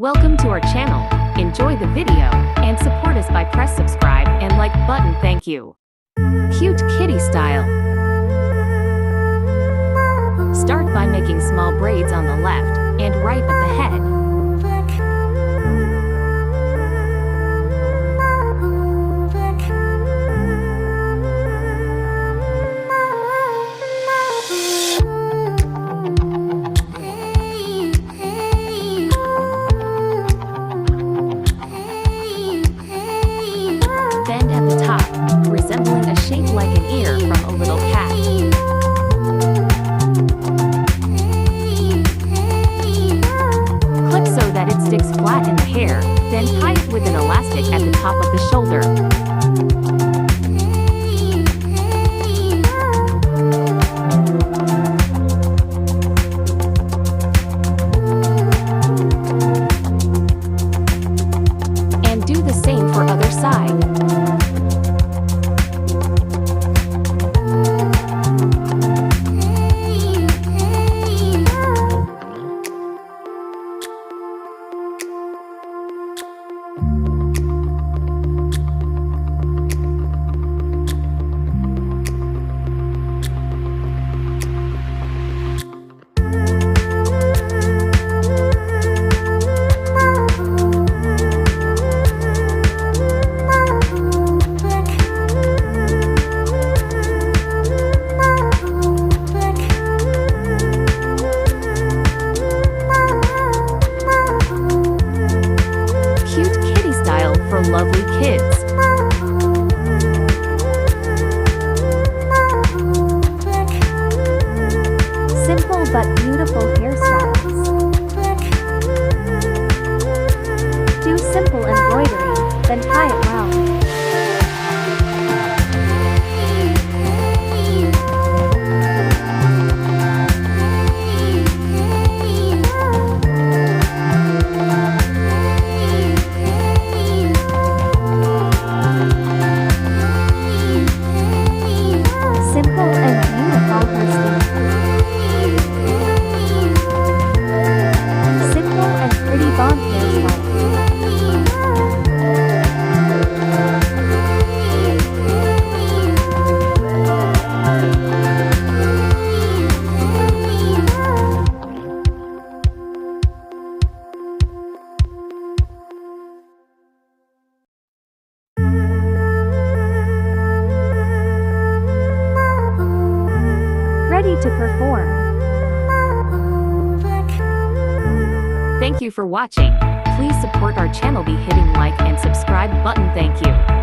Welcome to our channel. Enjoy the video and support us by press subscribe and like button. Thank you. Cute kitty style. Start by making small braids on the left and right of the head. Bend at the top, resembling a shape like an ear from a little cat. Clip so that it sticks flat in the hair, then tie it with an elastic at the top of the shoulder. And do the same for other side. For lovely kids. Simple but beautiful hairstyles. Do simple embroidery, then tie it round. Ready to perform. Thank you for watching. Please support our channel by hitting like and subscribe button. Thank you.